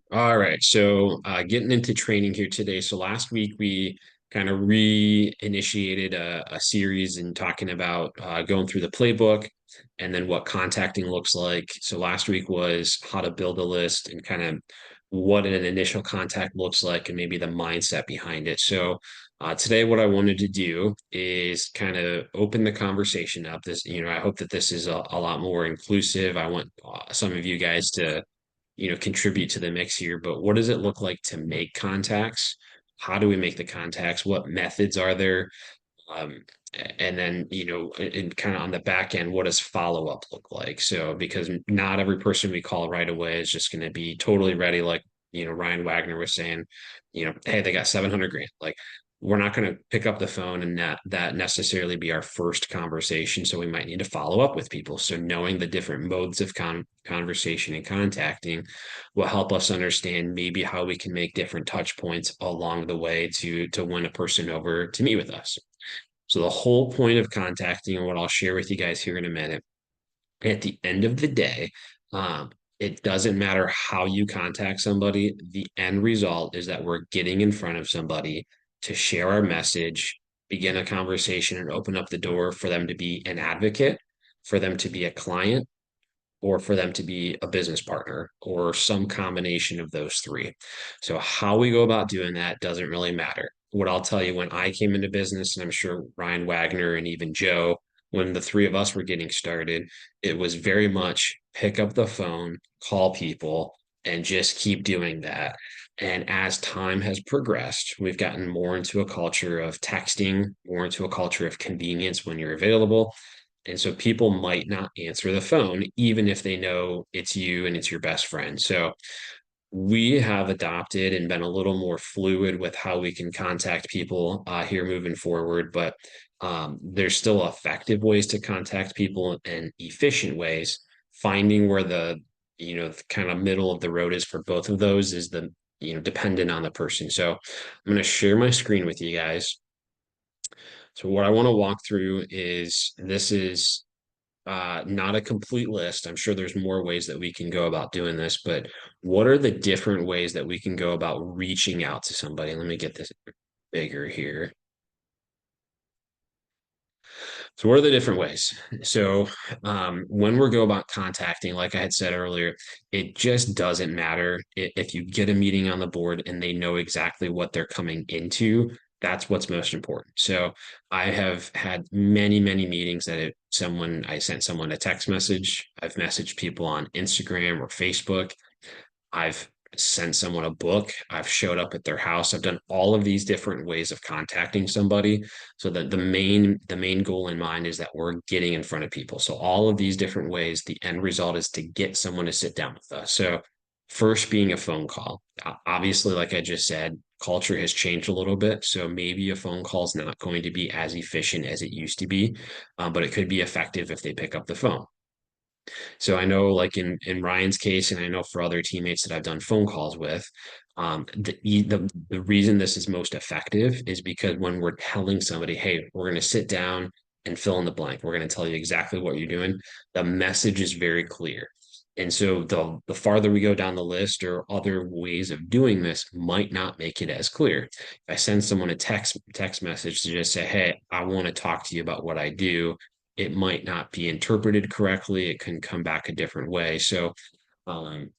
All right. So getting into training here today. So last week we kind of reinitiated a series and talking about going through the playbook and then what contacting looks like. So last week was how to build a list and kind of what an initial contact looks like and maybe the mindset behind it. So today what I wanted to do is kind of open the conversation up. I hope that this is a lot more inclusive. I want some of you guys to contribute to the mix here, but what does it look like to make contacts? How do we make the contacts? What methods are there? Um, and then, and kind of on the back end, what does follow up look like? So, because not every person we call right away is just going to be totally ready. Like, Ryan Wagner was saying, hey, they got 700 grand. Like, we're not going to pick up the phone and that necessarily be our first conversation. So we might need to follow up with people. So knowing the different modes of conversation and contacting will help us understand maybe how we can make different touch points along the way to win a person over to meet with us. So the whole point of contacting and what I'll share with you guys here in a minute, at the end of the day, um, it doesn't matter how you contact somebody. The end result is that we're getting in front of somebody to share our message, begin a conversation, and open up the door for them to be an advocate, for them to be a client, or for them to be a business partner, or some combination of those three. So, how we go about doing that doesn't really matter. What I'll tell you, when I came into business, and I'm sure Ryan Wagner and even Joe, when the three of us were getting started, it was very much pick up the phone, call people, and just keep doing that. And as time has progressed, we've gotten more into a culture of texting, more into a culture of convenience when you're available. And so people might not answer the phone, even if they know it's you and it's your best friend. So we have adopted and been a little more fluid with how we can contact people here moving forward. But there's still effective ways to contact people and efficient ways. Finding where the kind of middle of the road is for both of those is dependent on the person. So I'm going to share my screen with you guys. So what I want to walk through is this is not a complete list. I'm sure there's more ways that we can go about doing this, but what are the different ways that we can go about reaching out to somebody? Let me get this bigger here. So, what are the different ways? So, when we go about contacting, like I had said earlier, it just doesn't matter if you get a meeting on the board and they know exactly what they're coming into. That's what's most important. So, I have had many, many meetings that I sent someone a text message. I've messaged people on Instagram or Facebook. I've sent someone a book. I've showed up at their house. I've done all of these different ways of contacting somebody. So that the main goal in mind is that we're getting in front of people. So all of these different ways, the end result is to get someone to sit down with us. So first being a phone call. Obviously, like I just said, culture has changed a little bit. So maybe a phone call is not going to be as efficient as it used to be, but it could be effective if they pick up the phone. So I know, like in Ryan's case, and I know for other teammates that I've done phone calls with, the reason this is most effective is because when we're telling somebody, "Hey, we're going to sit down and fill in the blank. We're going to tell you exactly what you're doing," the message is very clear. And so the farther we go down the list or other ways of doing this might not make it as clear. If I send someone a text message to just say, "Hey, I want to talk to you about what I do," it might not be interpreted correctly. It can come back a different way. So um,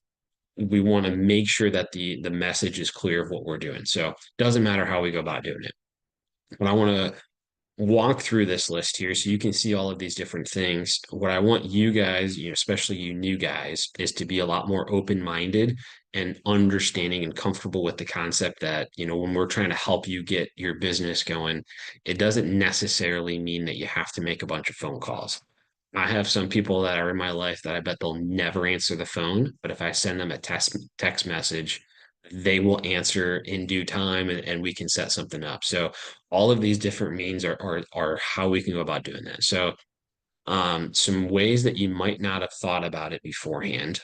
we want to make sure that the message is clear of what we're doing. So it doesn't matter how we go about doing it. But I want to walk through this list here so you can see all of these different things. What I want you guys, especially you new guys, is to be a lot more open-minded and understanding and comfortable with the concept that, when we're trying to help you get your business going, it doesn't necessarily mean that you have to make a bunch of phone calls. I have some people that are in my life that I bet they'll never answer the phone, but if I send them a text message, they will answer in due time and we can set something up. So all of these different means are how we can go about doing that. So some ways that you might not have thought about it beforehand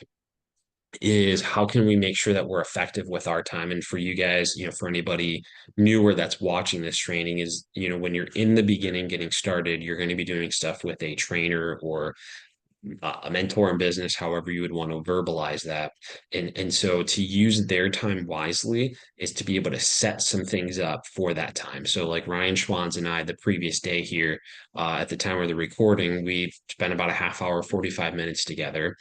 is how can we make sure that we're effective with our time? And for you guys, for anybody newer that's watching this training is, when you're in the beginning getting started, you're going to be doing stuff with a trainer or a mentor in business, however you would want to verbalize that. And so to use their time wisely is to be able to set some things up for that time. So like Ryan Schwans and I, the previous day here, at the time of the recording, we spent about a half hour, 45 minutes together.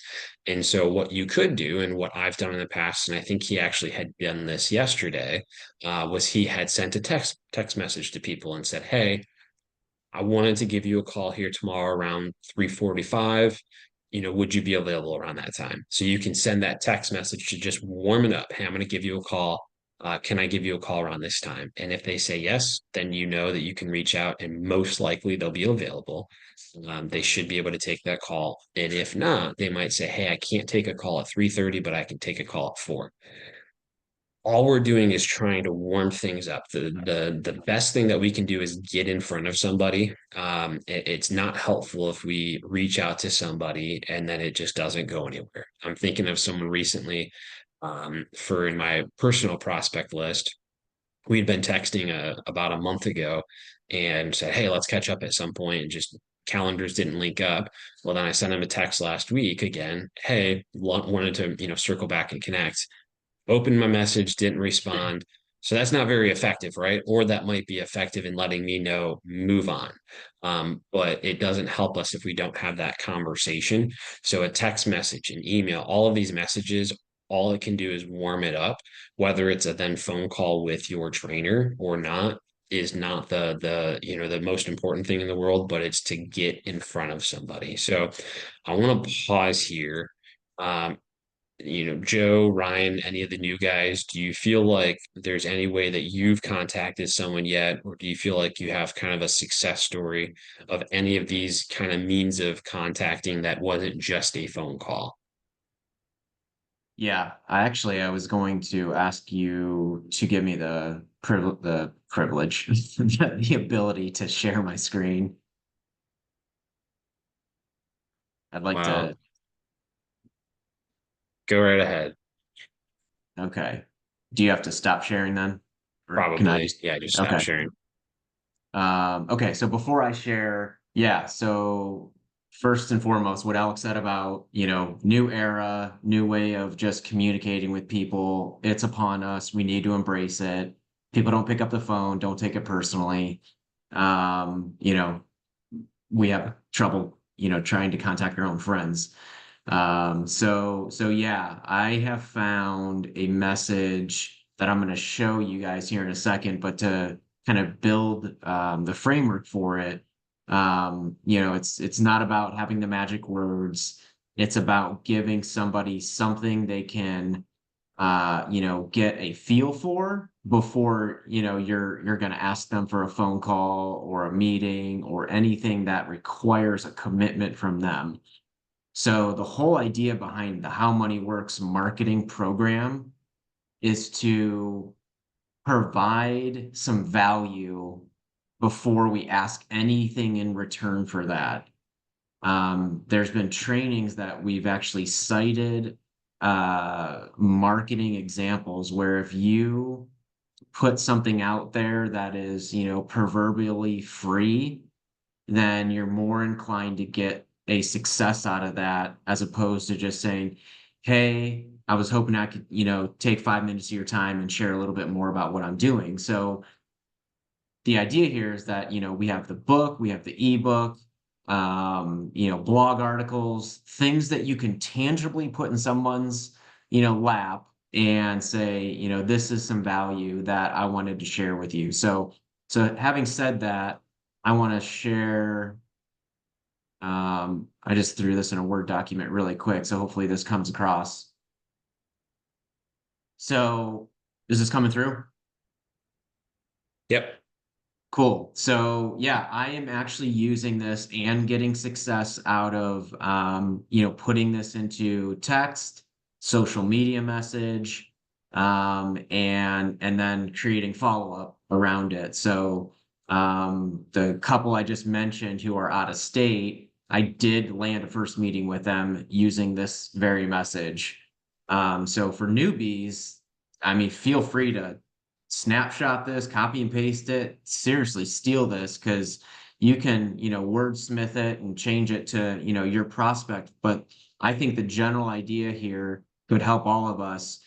And so what you could do, and what I've done in the past, and I think he actually had done this yesterday, was he had sent a text message to people and said, "Hey, I wanted to give you a call here tomorrow around 3:45. Would you be available around that time?" So you can send that text message to just warm it up. Hey, I'm going to give you a call. Can I give you a call around this time? And if they say yes, then you know that you can reach out, and most likely they'll be available. They should be able to take that call. And if not, they might say, "Hey, I can't take a call at 3:30, but I can take a call at 4." All we're doing is trying to warm things up. The best thing that we can do is get in front of somebody. It's not helpful if we reach out to somebody and then it just doesn't go anywhere. I'm thinking of someone recently, for in my personal prospect list. We'd been texting about a month ago and said, "Hey, let's catch up at some point," and just calendars didn't link up. Well, then I sent him a text last week again. "Hey, wanted to circle back and connect." Opened my message, didn't respond. So that's not very effective, right? Or that might be effective in letting me know, move on. But it doesn't help us if we don't have that conversation. So a text message, an email, all of these messages, all it can do is warm it up. Whether it's a then phone call with your trainer or not is not the most important thing in the world, but it's to get in front of somebody. So I want to pause here. Um, Joe, Ryan, any of the new guys, do you feel like there's any way that you've contacted someone yet, or do you feel like you have kind of a success story of any of these kind of means of contacting that wasn't just a phone call? Yeah, I was going to ask you to give me the privilege, the ability to share my screen. I'd like Well, to. go right ahead. Okay. Do you have to stop sharing then? Or can I Probably. just Yeah, just stop okay. sharing. Okay, so before I share, yeah, so first and foremost, what Alex said about, new era, new way of just communicating with people, it's upon us. We need to embrace it. People don't pick up the phone, don't take it personally. Um, you know, we have trouble, trying to contact our own friends. So yeah, I have found a message that I'm going to show you guys here in a second, but to kind of build the framework for it, it's not about having the magic words. It's about giving somebody something they can get a feel for before, you're going to ask them for a phone call or a meeting or anything that requires a commitment from them. So the whole idea behind the How Money Works marketing program is to provide some value before we ask anything in return for that. There's been trainings that we've actually cited marketing examples where if you put something out there that is, proverbially free, then you're more inclined to get a success out of that as opposed to just saying, "Hey, I was hoping I could, take 5 minutes of your time and share a little bit more about what I'm doing." So the idea here is that, we have the book, we have the ebook, blog articles, things that you can tangibly put in someone's, lap and say, this is some value that I wanted to share with you. So having said that, I want to share. I just threw this in a Word document really quick, so hopefully this comes across. So is this coming through? Yep. Cool. So yeah, I am actually using this and getting success out of putting this into text, social media message, and then creating follow-up around it. So the couple I just mentioned who are out of state, I did land a first meeting with them using this very message. So for newbies, I mean, feel free to snapshot this, copy and paste it, seriously steal this because you can, wordsmith it and change it to, your prospect. But I think the general idea here could help all of us,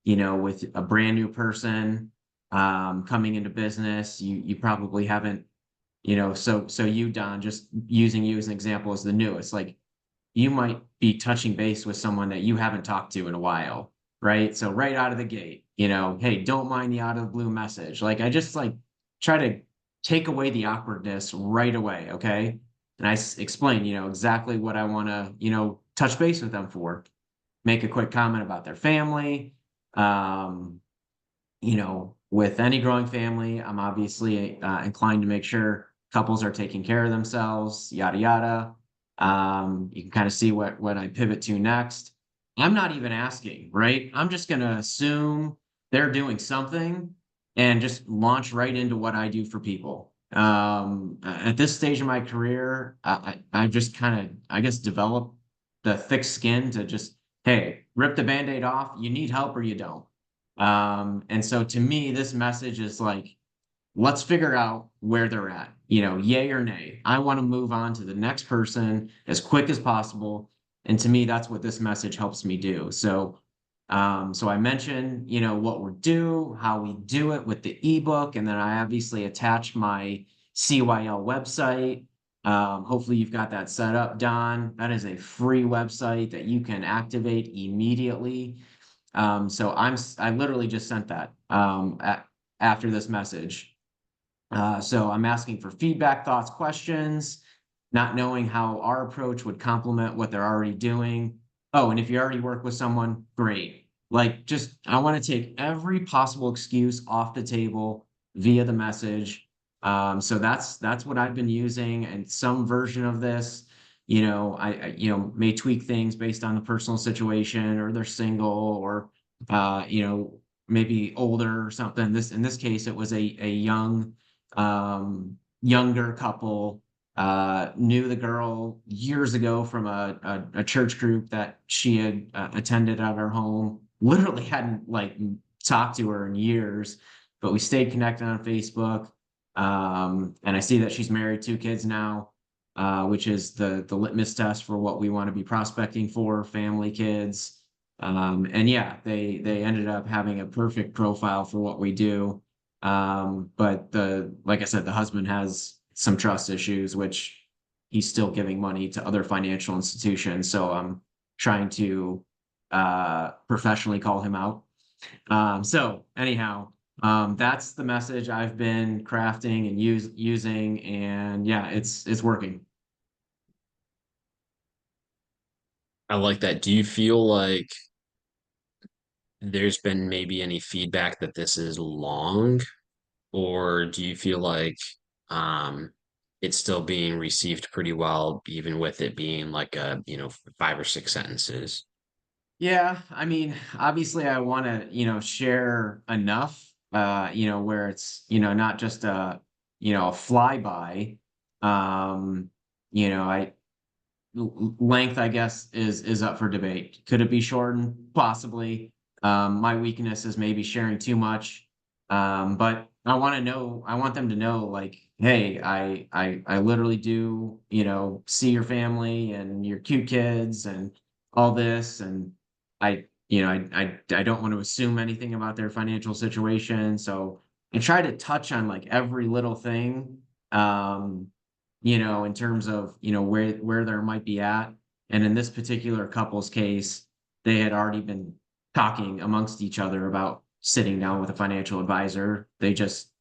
with a brand new person coming into business. You probably haven't, so you, Don, just using you as an example as the newest, like you might be touching base with someone that you haven't talked to in a while, right? So right out of the gate, hey, don't mind the out of the blue message. Like I just like try to take away the awkwardness right away, okay? And explain, exactly what I want to, touch base with them for. Make a quick comment about their family. Um, with any growing family, I'm obviously inclined to make sure couples are taking care of themselves, yada yada. You can kind of see what I pivot to next. I'm not even asking, right? I'm just going to assume they're doing something and just launch right into what I do for people. At this stage of my career, I've just kind of, I guess, developed the thick skin to just, hey, rip the band-aid off. You need help or you don't. And so to me, this message is like, let's figure out where they're at, yay or nay. I want to move on to the next person as quick as possible. And to me, that's what this message helps me do. So I mentioned, what we're due, how we do it with the ebook, and then I obviously attach my CYL website. Hopefully you've got that set up, Don. That is a free website that you can activate immediately. So I literally just sent that after this message. So I'm asking for feedback, thoughts, questions, not knowing how our approach would complement what they're already doing. Oh, and if you already work with someone, great. Like just I want to take every possible excuse off the table via the message. So that's what I've been using, and some version of this. May tweak things based on the personal situation, or they're single, or maybe older or something. In this case, it was a younger couple, knew the girl years ago from a church group that she had attended at our home. Literally hadn't like talked to her in years, but we stayed connected on Facebook. And I see that she's married, 2 kids now, which is the litmus test for what we want to be prospecting for, family, kids. And yeah, they ended up having a perfect profile for what we do. But like I said, the husband has some trust issues, which he's still giving money to other financial institutions. So I'm trying to professionally call him out. So anyhow, that's the message I've been crafting and using, and yeah, it's working. I like that. Do you feel like there's been maybe any feedback that this is long, or do you feel like um it's still being received pretty well, even with it being like 5 or 6 sentences? Yeah, I mean, obviously I want to, share enough, where it's, not just a flyby. Um, I length, I guess, is up for debate. Could it be shortened? Possibly. My weakness is maybe sharing too much. But I want them to know, like, hey, I literally do, see your family and your cute kids and all this, and I don't want to assume anything about their financial situation. So I try to touch on like every little thing. In terms of, where there might be at. And in this particular couple's case, they had already been talking amongst each other about sitting down with a financial advisor. They just,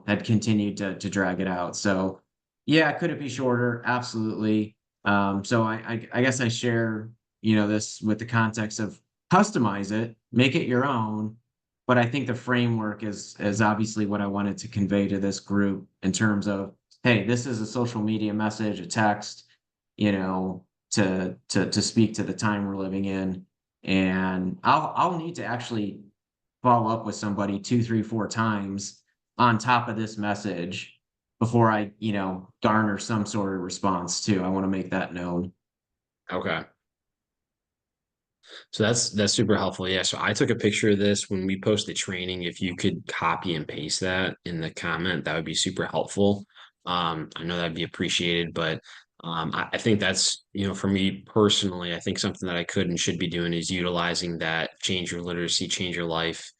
had continued to drag it out. So yeah, could it be shorter? Absolutely. So I guess I share, this with the context of customize it, make it your own. But I think the framework is obviously what I wanted to convey to this group in terms of, hey, this is a social media message, a text, to speak to the time we're living in. And I'll need to actually follow up with somebody 2, 3, 4 times on top of this message before I, garner some sort of response too. I want to make that known. Okay. So that's super helpful. Yeah. So I took a picture of this when we post the training. If you could copy and paste that in the comment, that would be super helpful I know that'd be appreciated, but I think that's, for me personally, I think something that I could and should be doing is utilizing that Change Your Literacy, Change Your Life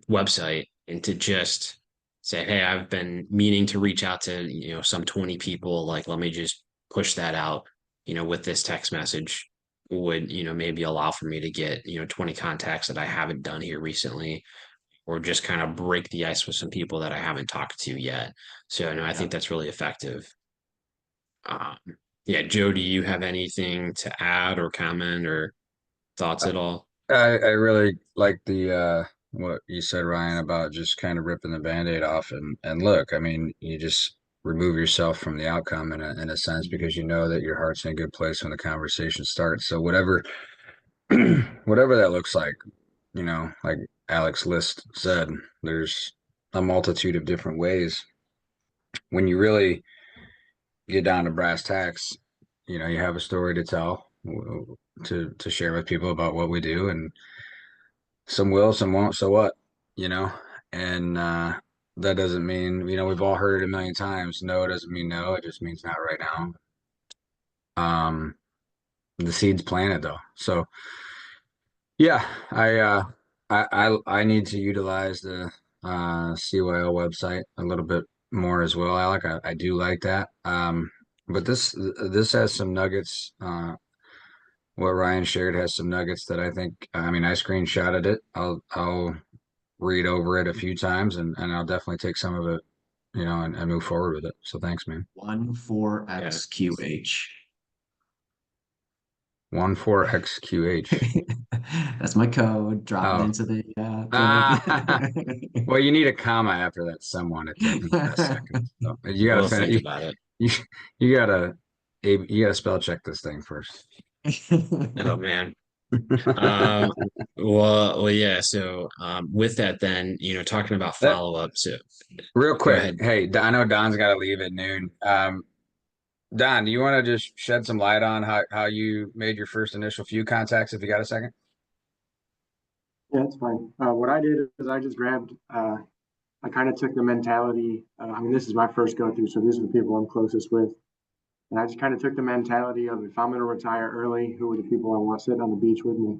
website, and to just say, hey, I've been meaning to reach out to, some 20 people. Like, let me just push that out, with this text message would, maybe allow for me to get, 20 contacts that I haven't done here recently, or just kind of break the ice with some people that I haven't talked to yet. So, no, I Yeah. think that's really effective. Um, yeah, Joe, do you have anything to add or comment or thoughts at all? I really like the what you said, Ryan, about just kind of ripping the Band-Aid off and look, I mean, you just remove yourself from the outcome in a sense because you know that your heart's in a good place when the conversation starts. So whatever whatever that looks like Alex List said, there's a multitude of different ways. When you really get down to brass tacks, you have a story to tell, to share with people about what we do, and some will, some won't. So what? You know, and that doesn't mean, we've all heard it a million times. No doesn't mean no. It just means not right now. Um, the seed's planted though. So yeah, I need to utilize the CYO website a little bit more as well, Alec. I do like that. But this has some nuggets. What Ryan shared has some nuggets that I think. I mean, I screenshotted it. I'll read over it a few times, and I'll definitely take some of it, and move forward with it. So thanks, man. Yeah. 14XQH. 14XQH. That's my code. Drop it Oh. into the Ah, thing. well, you need a comma after that someone in that second. So you gotta We'll think finish. about it. You, you gotta you gotta spell check this thing first. Oh man. Um, well, yeah. So, with that, then, talking about That follow up. So, real go quick. ahead. Hey, I know Don's got to leave at noon. Don, do you want to just shed some light on how you made your first initial few contacts if you got a second? Yeah, it's fine. What I did is I just grabbed, I kind of took the mentality. I mean, this is my first go through, so these are the people I'm closest with. And I just kind of took the mentality of if I'm going to retire early, who are the people I want sitting on the beach with me?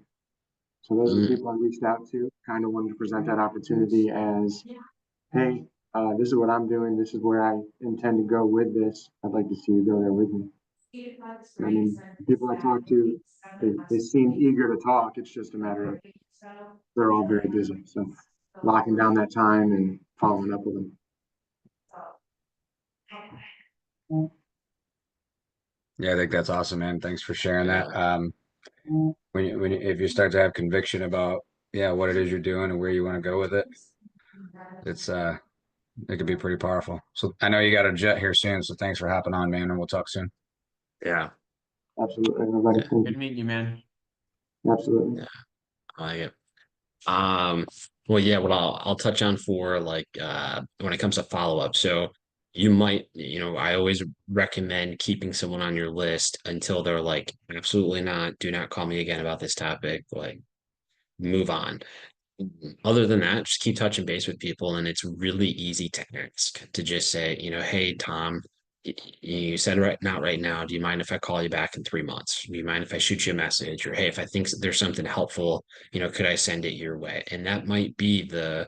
So those are the Mm, people I reached out to. Kind of wanted to present that opportunity as, hey, this is what I'm doing. This is where I intend to go with this. I'd like to see you go there with me. I mean, the people I talked to, they seem eager to talk. It's just a matter of they're all very busy. So locking down that time and following up with them. Yeah, I think that's awesome, man. Thanks for sharing yeah. that. If you start to have conviction about, yeah, what it is you're doing and where you want to go with it, it's it could be pretty powerful. So I know you got a jet here soon, so thanks for hopping on, man, and we'll talk soon. Yeah. Absolutely, everybody. Yeah. Thank Good you. meeting you, man. Absolutely. Yeah. I like it. Well, yeah, what I'll touch on for like when it comes to follow up. So you might, I always recommend keeping someone on your list until they're like, absolutely not, do not call me again about this topic. Like, move on. Other than that, just keep touching base with people, and it's really easy to ask to just say, hey, Tom, you said right not right now. Do you mind if I call you back in 3 months? Do you mind if I shoot you a message? Or hey, if I think there's something helpful, could I send it your way? And that might be the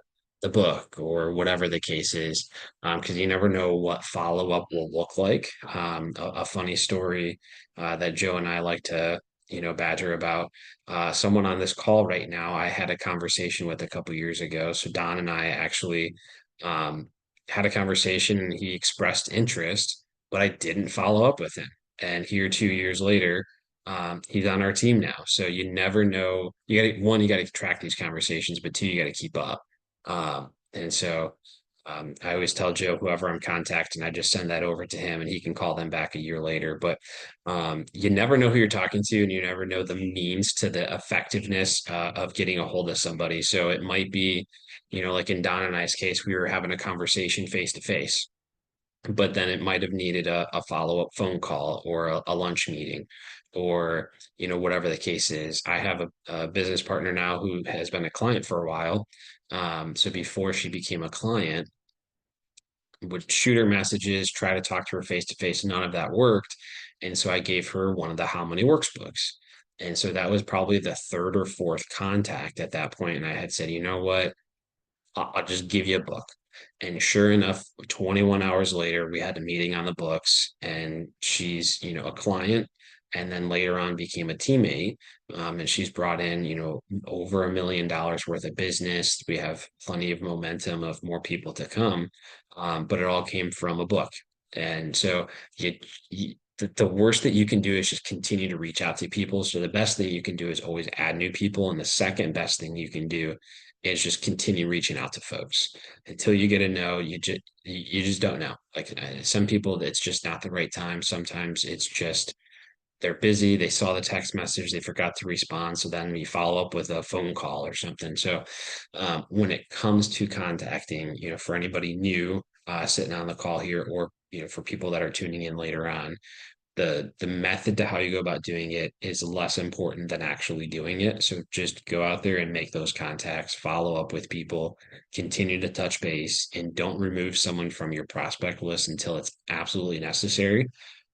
book or whatever the case is, because you never know what follow up will look like. A funny story that Joe and I like to badger about someone on this call right now. I had a conversation with a couple years ago. So Don and I actually um, had a conversation, and he expressed interest, but I didn't follow up with him. And here, 2 years later, he's on our team now. So you never know. You got to track these conversations, but two, you got to keep up. And so I always tell Joe, whoever I'm contacting, I just send that over to him and he can call them back a year later. But you never know who you're talking to, and you never know the means to the effectiveness of getting a hold of somebody. So it might be, like in Don and I's case, we were having a conversation face to face, but then it might have needed a follow-up phone call or a lunch meeting, or whatever the case is. I have a business partner now who has been a client for a while. So before she became a client, would shoot her messages, try to talk to her face to face. None of that worked. And so I gave her one of the How Money Works books. And so that was probably the third or fourth contact at that point. And I had said, you know what? I'll just give you a book. And sure enough, 21 hours later, we had a meeting on the books, and she's, a client, and then later on became a teammate. And she's brought in, over $1 million worth of business. We have plenty of momentum of more people to come. But it all came from a book. And so the worst that you can do is just continue to reach out to people. So the best thing you can do is always add new people. And the second best thing you can do is just continue reaching out to folks until you get to know. You just don't know. Like some people, it's just not the right time. Sometimes it's just they're busy. They saw the text message, they forgot to respond. So then we follow up with a phone call or something. So when it comes to contacting, for anybody new sitting on the call here, or for people that are tuning in later on, the method to how you go about doing it is less important than actually doing it. So just go out there and make those contacts, follow up with people, continue to touch base, and don't remove someone from your prospect list until it's absolutely necessary.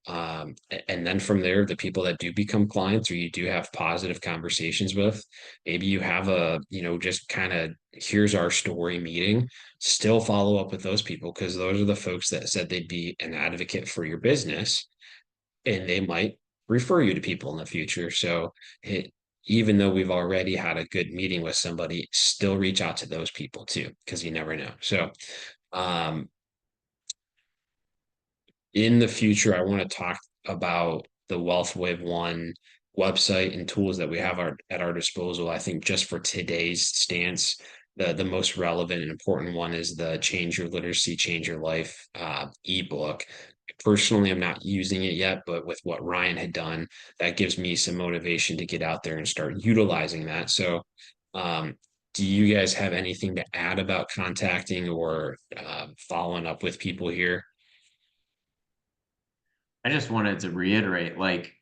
And then from there, the people that do become clients or you do have positive conversations with, maybe you have just kind of here's our story meeting. Still follow up with those people, because those are the folks that said they'd be an advocate for your business, and they might refer you to people in the future. So even though we've already had a good meeting with somebody, still reach out to those people too, because you never know. So um, in the future, I want to talk about the Wealth Wave One website and tools that we have at our disposal. I think just for today's stance, the most relevant and important one is the Change Your Literacy, Change Your Life ebook. Personally, I'm not using it yet, but with what Ryan had done, that gives me some motivation to get out there and start utilizing that. So, do you guys have anything to add about contacting or following up with people here? I just wanted to reiterate, like,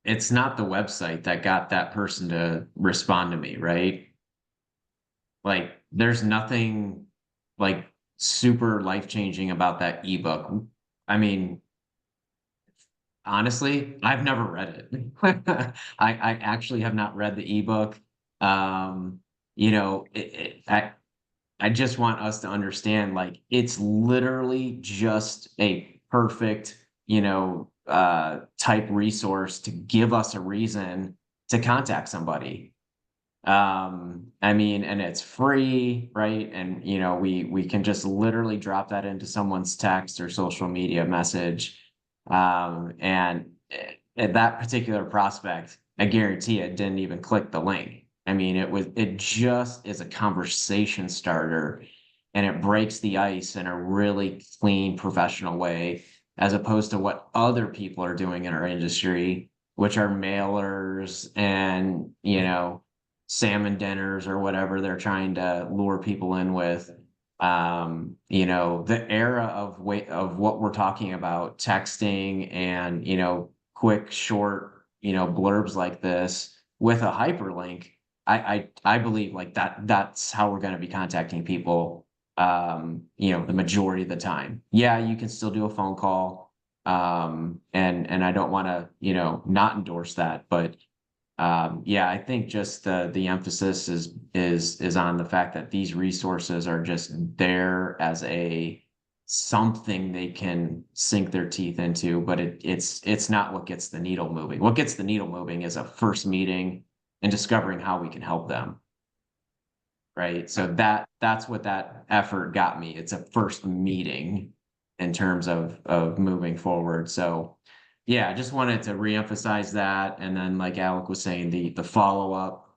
it's not the website that got that person to respond to me, right? Like, there's nothing like super life-changing about that ebook. I mean, honestly, I've never read it. I actually have not read the ebook. I just want us to understand, like, it's literally just a perfect, type resource to give us a reason to contact somebody. I mean, and it's free, right? And we can just literally drop that into someone's text or social media message. At that particular prospect, I guarantee it didn't even click the link. I mean, it just is a conversation starter, and it breaks the ice in a really clean, professional way, as opposed to what other people are doing in our industry, which are mailers and, salmon dinners or whatever they're trying to lure people in with. The era of what we're talking about, texting and, quick, short, blurbs like this with a hyperlink. I believe like that's how we're going to be contacting people, the majority of the time. Yeah, you can still do a phone call. And I don't want to, not endorse that, but yeah, I think just the emphasis is on the fact that these resources are just there as a something they can sink their teeth into, but it's not what gets the needle moving. What gets the needle moving is a first meeting and discovering how we can help them. Right. So that's what that effort got me. It's a first meeting in terms of moving forward. So yeah, I just wanted to reemphasize that. And then, like Alec was saying, the follow-up.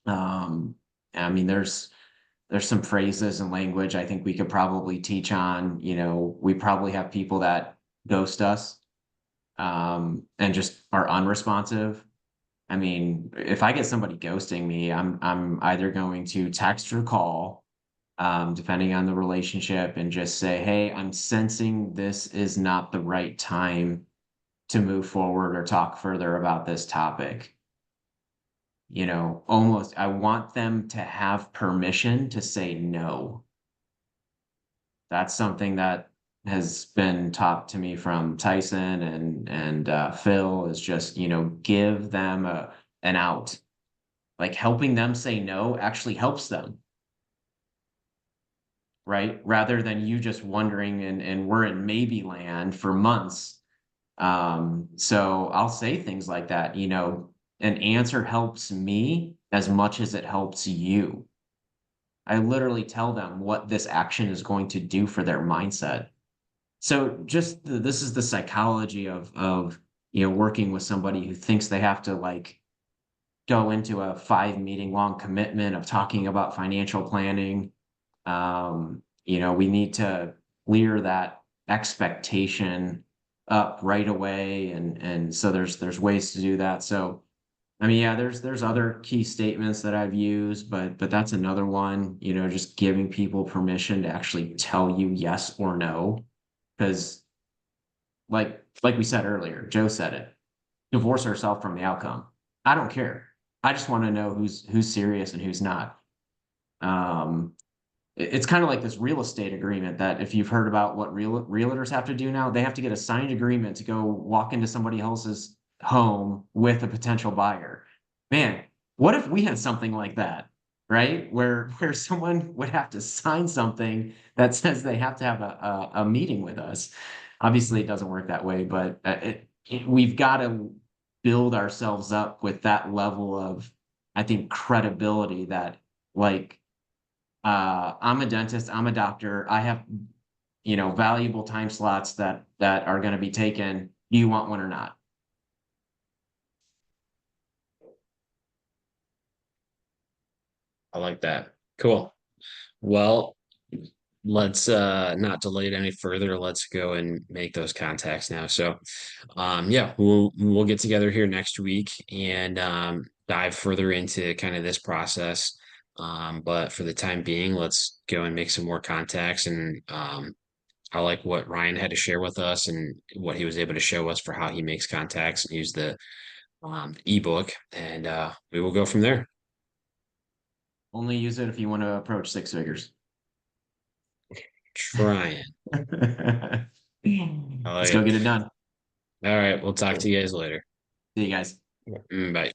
I mean, there's some phrases and language I think we could probably teach on. We probably have people that ghost us, and just are unresponsive. I mean, if I get somebody ghosting me, I'm either going to text or call, depending on the relationship, and just say, hey, I'm sensing this is not the right time to move forward or talk further about this topic. Almost, I want them to have permission to say no. That's something that has been taught to me from Tyson and Phil is just, give them an out. Like helping them say no actually helps them, right? Rather than you just wondering and we're in maybe land for months. So I'll say things like that, an answer helps me as much as it helps you. I literally tell them what this action is going to do for their mindset. So just this is the psychology of working with somebody who thinks they have to like go into a 5 meeting long commitment of talking about financial planning. We need to clear that expectation up right away, and so there's ways to do that. So I mean, yeah, there's other key statements that I've used, but that's another one, just giving people permission to actually tell you yes or no. Because like we said earlier, Joe said it, divorce herself from the outcome. I don't care. I just want to know who's serious and who's not. Um, it's kind of like this real estate agreement that if you've heard about what realtors have to do now, they have to get a signed agreement to go walk into somebody else's home with a potential buyer. Man, what if we had something like that, right? Where someone would have to sign something that says they have to have a meeting with us. Obviously, it doesn't work that way, but we've got to build ourselves up with that level of, I think, credibility that like I'm a dentist, I'm a doctor, I have, valuable time slots that are going to be taken. Do you want one or not? I like that. Cool. Well, let's not delay it any further. Let's go and make those contacts now. So yeah, we'll get together here next week and dive further into kind of this process. But for the time being, let's go and make some more contacts. And I like what Ryan had to share with us and what he was able to show us for how he makes contacts and use the ebook. And we will go from there. Only use it if you want to approach 6 figures. Trying. I Let's like go it. get it done. All right, we'll talk to you guys later. See you guys. Bye.